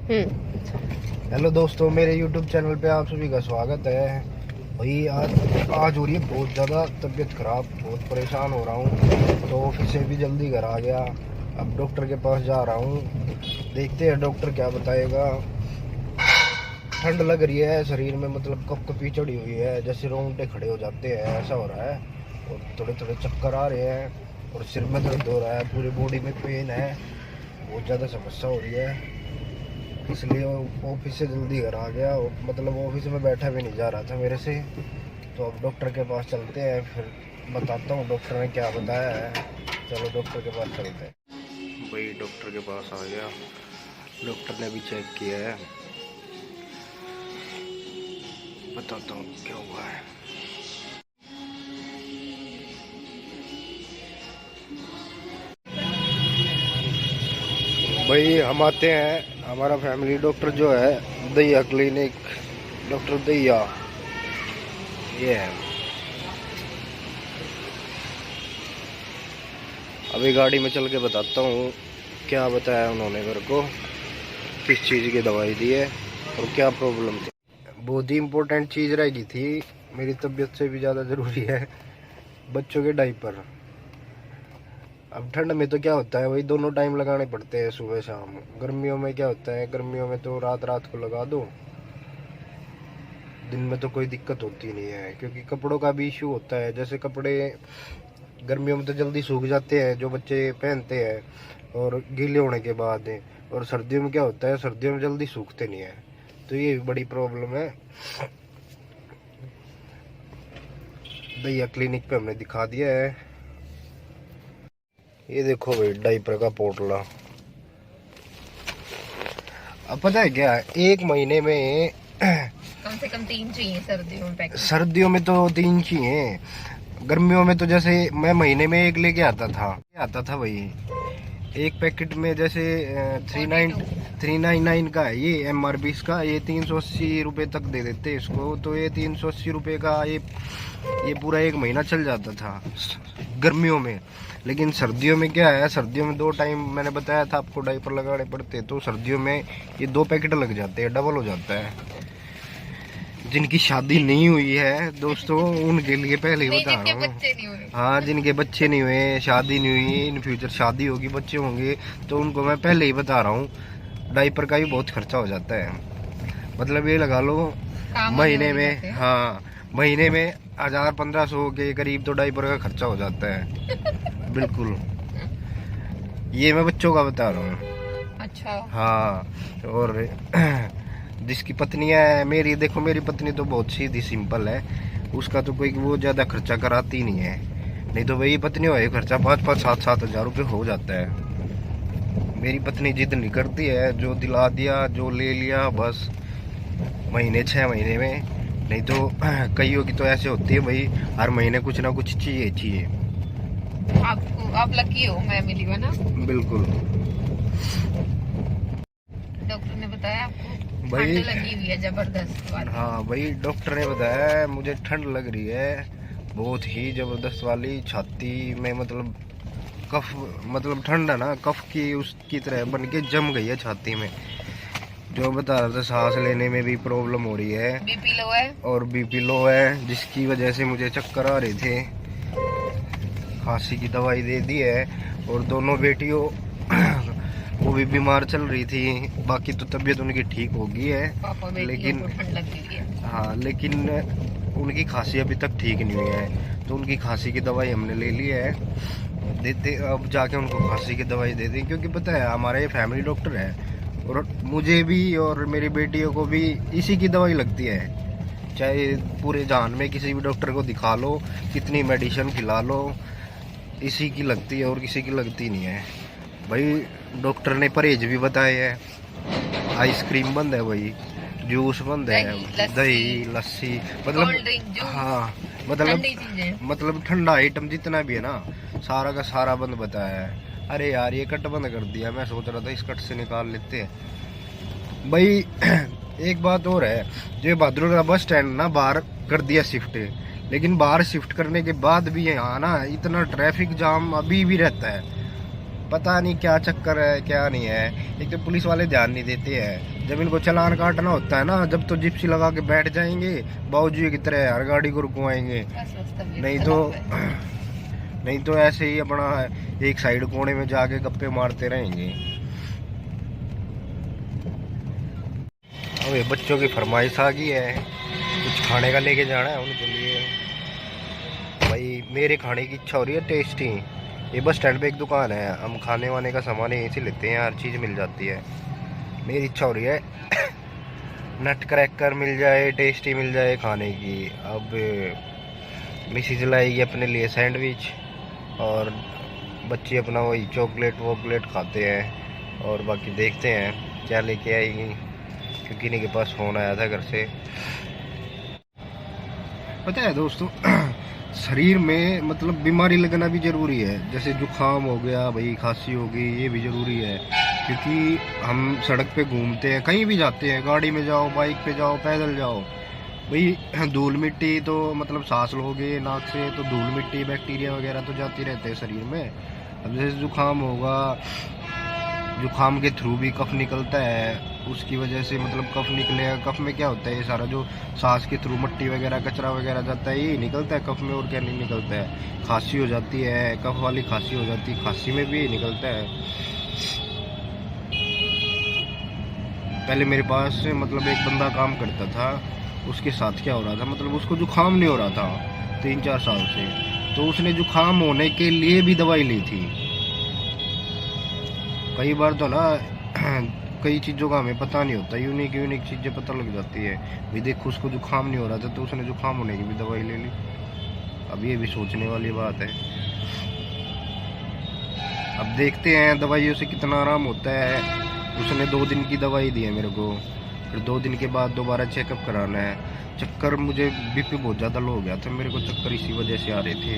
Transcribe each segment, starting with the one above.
Hello दोस्तों, मेरे YouTube channel पे आप सभी का स्वागत है। भाई आज हो रही है बहुत ज़्यादा तबीयत खराब, बहुत परेशान हो रहा हूँ। तो ऑफिस से भी जल्दी घर आ गया। अब डॉक्टर के पास जा रहा हूँ, देखते हैं डॉक्टर क्या बताएगा। ठंड लग रही है शरीर में, मतलब कपकपी चढ़ी हुई है, जैसे रोंगटे खड़े हो जाते हैं, ऐसा हो रहा है। और थोड़े थोड़े चक्कर आ रहे हैं और सिर में दर्द हो रहा है, पूरी बॉडी में पेन है, बहुत ज़्यादा समस्या हो रही है। इसलिए ऑफिस से जल्दी घर आ गया। मतलब ऑफिस में बैठा भी नहीं जा रहा था मेरे से। तो अब डॉक्टर के पास चलते हैं, फिर बताता हूँ डॉक्टर ने क्या बताया है। चलो डॉक्टर के पास चलते हैं। भाई डॉक्टर के पास आ गया, डॉक्टर ने भी चेक किया है, बताता हूँ क्या हुआ है। भाई हम आते हैं, हमारा फैमिली डॉक्टर जो है दैया क्लिनिक, डॉक्टर दैया ये है। अभी गाड़ी में चल के बताता हूँ क्या बताया उन्होंने मेरे को, किस चीज़ की दवाई दी है और क्या प्रॉब्लम थी। बहुत ही इम्पोर्टेंट चीज़ रहेगी थी, मेरी तबीयत से भी ज़्यादा ज़रूरी है, बच्चों के डायपर। अब ठंड में तो क्या होता है, वही दोनों टाइम लगाने पड़ते हैं, सुबह शाम। गर्मियों में क्या होता है, गर्मियों में तो रात रात को लगा दो, दिन में तो कोई दिक्कत होती नहीं है। क्योंकि कपड़ों का भी इशू होता है, जैसे कपड़े गर्मियों में तो जल्दी सूख जाते हैं जो बच्चे पहनते हैं, और गीले होने के बाद। और सर्दियों में क्या होता है, सर्दियों में जल्दी सूखते नहीं है, तो ये भी बड़ी प्रॉब्लम है। दैया क्लिनिक पे हमने दिखा दिया है। ये देखो भाई डायपर का पोटला। अब पता है क्या, एक महीने में कम से कम 3 चाहिए सर्दियों में पैकेट। सर्दियों में तो 3 चाहिए, गर्मियों में तो जैसे मैं महीने में एक लेके आता था भाई। एक पैकेट में जैसे 399 का है ये MRP इसका, ये 380 रुपये तक दे देते इसको। तो ये 380 रुपये का ये पूरा एक महीना चल जाता था गर्मियों में। लेकिन सर्दियों में क्या है, सर्दियों में 2 टाइम मैंने बताया था आपको डायपर लगाने पड़ते, तो सर्दियों में ये 2 पैकेट लग जाते हैं, डबल हो जाता है। जिनकी शादी नहीं हुई है दोस्तों, उनके लिए पहले ही बता रहा हूँ। हाँ, जिनके बच्चे नहीं हुए, शादी नहीं हुई, इन फ्यूचर शादी होगी, बच्चे होंगे, तो उनको मैं पहले ही बता रहा हूँ डायपर का भी बहुत खर्चा हो जाता है। मतलब ये लगा लो महीने में, हाँ महीने में 1000-1500 के करीब तो डायपर का खर्चा हो जाता है। बिल्कुल, ये मैं बच्चों का बता रहा हूँ। अच्छा। हाँ, और जिसकी पत्नी है मेरी, देखो मेरी पत्नी तो बहुत सीधी सिंपल है, उसका तो कोई वो ज़्यादा खर्चा कराती नहीं है। नहीं तो वही पत्नी हो खर्चा 5-5, 7-7 हज़ार रुपये हो जाता है। मेरी पत्नी जिद नहीं करती है, जो दिला दिया, जो ले लिया बस, महीने 6 महीने में। नहीं तो कईयों की तो ऐसे होती है भाई, हर महीने कुछ ना कुछ चाहिए। आप लकी हो, मैं मिली हूँ ना। बिल्कुल। डॉक्टर ने बताया आपको भाई ठंड लगी हुई है जबरदस्त वाली। हाँ भाई, डॉक्टर ने बताया मुझे ठंड लग रही है बहुत ही जबरदस्त वाली, छाती में मतलब कफ, मतलब ठंड है ना, कफ की उसकी तरह बन के जम गई है छाती में। जो बता रहा था, सांस लेने में भी प्रॉब्लम हो रही है, बीपी लो है, और बीपी लो है, जिसकी वजह से मुझे चक्कर आ रहे थे। खांसी की दवाई दे दी है, और दोनों बेटियों वो भी बीमार चल रही थी। बाकी तो तबीयत उनकी ठीक हो गई है, लेकिन ठंड लग गई है। हाँ, लेकिन उनकी खांसी अभी तक ठीक नहीं हुई है, तो उनकी खांसी की दवाई हमने ले ली है। देते अब जाके उनको खांसी की दवाई दे दें, क्योंकि पता है हमारा ये फैमिली डॉक्टर है, और मुझे भी और मेरी बेटियों को भी इसी की दवाई लगती है। चाहे पूरे जहान में किसी भी डॉक्टर को दिखा लो, कितनी मेडिसिन खिला लो, इसी की लगती है और किसी की लगती नहीं है भाई। डॉक्टर ने परहेज भी बताए है, आइसक्रीम बंद है भाई, जूस बंद है, दही लस्सी, मतलब हाँ, मतलब ठंडा आइटम जितना भी है ना, सारा का सारा बंद बताया है। अरे यार, ये कट बंद कर दिया, मैं सोच रहा था इस कट से निकाल लेते हैं भाई। एक बात और है, जो बहादुर का बस स्टैंड ना बाहर कर दिया शिफ्ट, लेकिन बाहर शिफ्ट करने के बाद भी यहाँ ना इतना ट्रैफिक जाम अभी भी रहता है। पता नहीं क्या चक्कर है क्या नहीं है। एक तो पुलिस वाले ध्यान नहीं देते हैं। जब इनको चालान काटना होता है ना, जब तो जिप्सी लगा के बैठ जाएंगे बाबूजी की तरह, हर गाड़ी को रुकवाएंगे। नहीं तो ऐसे ही अपना एक साइड कोने में जाके गप्पे मारते रहेंगे। अब ये बच्चों की फरमाइश आ गई है, कुछ खाने का लेके जाना है उनके लिए। भाई मेरे खाने की इच्छा हो रही है टेस्टी। ये बस स्टैंड पे एक दुकान है, हम खाने वाने का सामान यहीं से लेते हैं, हर चीज़ मिल जाती है। मेरी इच्छा हो रही है नट क्रैकर मिल जाए, टेस्टी मिल जाए खाने की। अब मिसिज लाएगी अपने लिए सैंडविच, और बच्चे अपना वही चॉकलेट वॉकलेट खाते हैं। और बाकी देखते हैं क्या लेके आएगी, क्योंकि इन्हीं के पास फ़ोन आया था घर से। पता है दोस्तों शरीर में मतलब बीमारी लगना भी ज़रूरी है। जैसे जुकाम हो गया भाई, खांसी हो गई, ये भी ज़रूरी है। क्योंकि हम सड़क पे घूमते हैं, कहीं भी जाते हैं, गाड़ी में जाओ, बाइक पे जाओ, पैदल जाओ, भाई धूल मिट्टी तो मतलब सांस लोगे नाक से तो धूल मिट्टी बैक्टीरिया वगैरह तो जाती रहते हैं शरीर में। अब जैसे जुकाम होगा, जुकाम के थ्रू भी कफ निकलता है, उसकी वजह से मतलब कफ निकलेगा। कफ में क्या होता है, ये सारा जो सांस के थ्रू मट्टी वगैरह कचरा वगैरह जाता है, ये निकलता है कफ में, और क्या नहीं निकलता है। खांसी हो जाती है, कफ वाली खांसी हो जाती है, खांसी में भी ये निकलता है। पहले मेरे पास मतलब एक बंदा काम करता था, उसके साथ क्या हो रहा था, मतलब उसको जुकाम नहीं हो रहा था 3-4 साल से, तो उसने जुकाम होने के लिए भी दवाई ली थी। कई बार तो ना कई चीज़ों का हमें पता नहीं होता, यूनिक चीज़ें पता लग जाती है। भी देखो उसको जुकाम नहीं हो रहा था तो उसने जुकाम होने की भी दवाई ले ली। अब ये भी सोचने वाली बात है। अब देखते हैं दवाइयों से कितना आराम होता है। उसने 2 दिन की दवाई दी है मेरे को, फिर 2 दिन के बाद दोबारा चेकअप कराना है। चक्कर, मुझे बीपी बहुत ज़्यादा लो हो गया था, मेरे को चक्कर इसी वजह से आ रहे थे,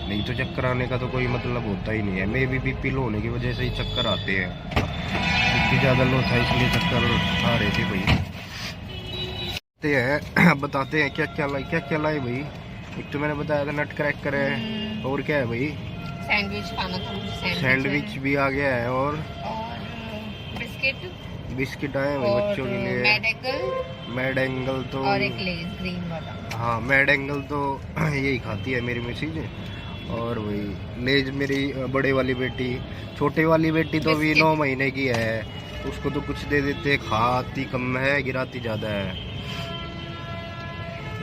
नहीं तो चक्कर आने का तो कोई मतलब होता ही नहीं है। मैं भी बीपी लो होने की वजह से ही चक्कर आते हैं, बीपी ज़्यादा लो था इसलिए चक्कर आ रहे थे भाई। बताते हैं क्या क्या लाए भाई। एक तो मैंने बताया था नट क्रैकर है, और क्या है भाई, सैंडविच खाना था, सैंडविच भी आ गया है, और बिस्किट आए भाई बच्चों के लिए। मैड एंगल तो, और एक लेज ग्रीन वाला। हाँ मैड एंगल तो यही खाती है मेरी मिसेज। और वही लेज मेरी बड़े वाली बेटी, छोटे वाली बेटी तो अभी 9 महीने की है, उसको तो कुछ दे देते, खाती कम है गिराती ज़्यादा है।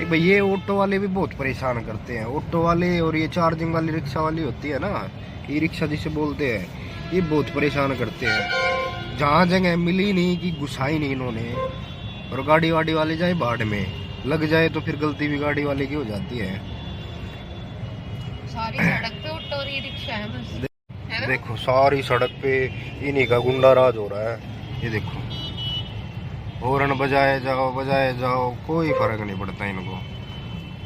एक भाई ये ऑटो वाले भी बहुत परेशान करते हैं, ऑटो वाले, और ये चार्जिंग वाली रिक्शा वाली होती है ना, ई रिक्शा जिसे बोलते हैं, ये बहुत परेशान करते हैं। जहाँ जगह मिली नहीं कि घुसाई नहीं इन्होंने, और गाड़ी वाड़ी वाले जाए बाढ़ में लग जाए तो फिर गलती भी गाड़ी वाले की हो जाती है। सारी सड़क पे ऑटो और ई रिक्शा है बस, है ना? देखो सारी सड़क पे इन्हीं का गुंडा राज हो रहा है। ये देखो हॉर्न बजाए जाओ, कोई फर्क नहीं पड़ता इनको,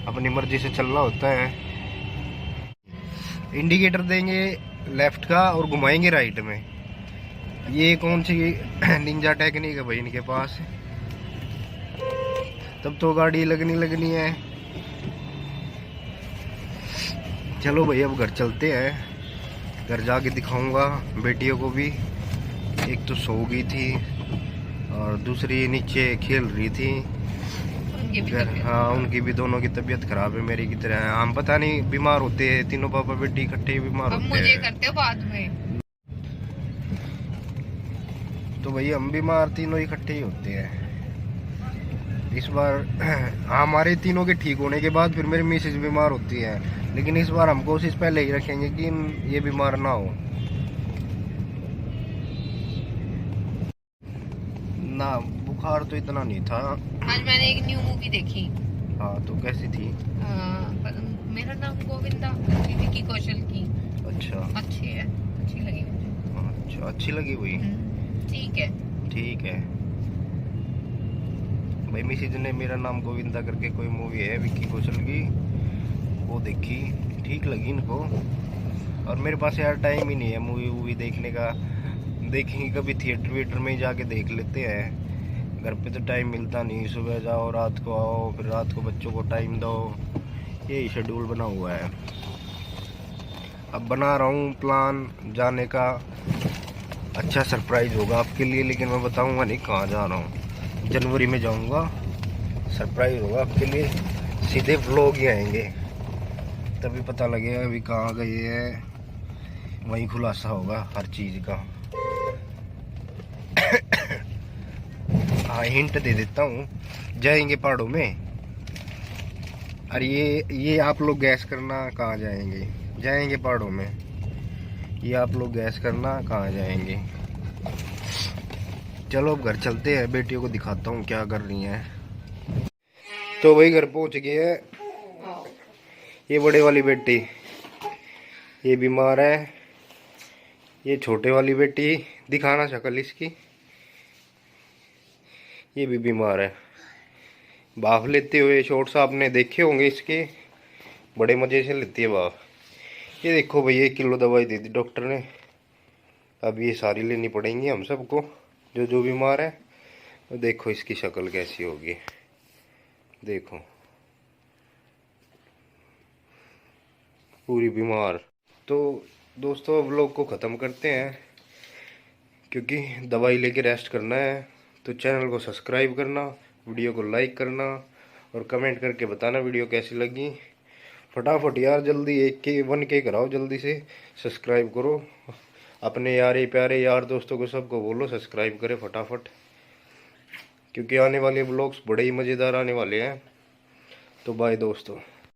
अपनी मर्जी से चलना होता है। इंडिकेटर देंगे लेफ्ट का और घुमाएंगे राइट में। ये कौन सी निंजा टेक्निक है भाई इनके पास, तब तो गाड़ी लगनी है। चलो भाई अब घर चलते हैं, घर जाके दिखाऊंगा बेटियों को भी। एक तो सो गई थी और दूसरी नीचे खेल रही थी। हाँ उनकी भी दोनों की तबीयत खराब है मेरी की तरह। हम पता नहीं बीमार होते हैं, तीनों पापा बेटी इकट्ठे बीमार होते हैं। मुझे करते हो बाद में, तो भाई हम बीमार तीनों इकट्ठे ही होते हैं। इस बार हमारे तीनों के ठीक होने के बाद फिर मेरी मिसेज बीमार होती है, लेकिन इस बार हम कोशिश पहले ही रखेंगे कि ये बीमार ना हो ना। बुखार तो इतना नहीं था। आज मैंने एक न्यू मूवी देखी। हाँ तो कैसी थी? मेरा नाम गोविंदा, विकी कौशल की। अच्छा अच्छी है, अच्छी लगी मुझे। अच्छा अच्छी लगी हुई, ठीक है। भाई मिसेज ने मेरा नाम गोविंदा करके कोई मूवी है विक्की कौशल की, वो देखी, ठीक लगी इनको। और मेरे पास यार टाइम ही नहीं है मूवी देखने का, देखेंगे कभी थिएटर में ही जाके देख लेते हैं। घर पे तो टाइम मिलता नहीं, सुबह जाओ रात को आओ, फिर रात को बच्चों को टाइम दो, यही शेड्यूल बना हुआ है। अब बना रहा हूँ प्लान जाने का। अच्छा सरप्राइज होगा आपके लिए, लेकिन मैं बताऊंगा नहीं कहाँ जा रहा हूँ। जनवरी में जाऊंगा, सरप्राइज होगा आपके लिए। सीधे व्लॉग ही आएंगे, तभी पता लगेगा अभी कहाँ गए हैं, वहीं खुलासा होगा हर चीज़ का। हाँ हिंट दे देता हूँ, जाएंगे पहाड़ों में। अरे ये आप लोग गैस करना कहाँ जाएंगे। जाएंगे पहाड़ों में, ये आप लोग गैस करना कहाँ जाएंगे। चलो अब घर चलते हैं, बेटियों को दिखाता हूँ क्या कर रही हैं। तो वही घर पहुँच गए हैं। ये बड़े वाली बेटी ये बीमार है, ये छोटे वाली बेटी दिखाना शक्ल इसकी, ये भी बीमार है। भाफ लेते हुए शॉर्ट्स आपने देखे होंगे इसके, बड़े मज़े से लेती है भाफ। ये देखो भाई 1 किलो दवाई दे दी डॉक्टर ने, अब ये सारी लेनी पड़ेंगी हम सबको जो जो बीमार है। तो देखो इसकी शक्ल कैसी होगी, देखो पूरी बीमार। तो दोस्तों अब व्लॉग को ख़त्म करते हैं, क्योंकि दवाई लेके रेस्ट करना है। तो चैनल को सब्सक्राइब करना, वीडियो को लाइक करना और कमेंट करके बताना वीडियो कैसी लगी। फटाफट यार जल्दी 1K कराओ, जल्दी से सब्सक्राइब करो। अपने यारे प्यारे यार दोस्तों को सबको बोलो सब्सक्राइब करें फटाफट, क्योंकि आने वाले व्लॉग्स बड़े ही मज़ेदार आने वाले हैं। तो बाय दोस्तों।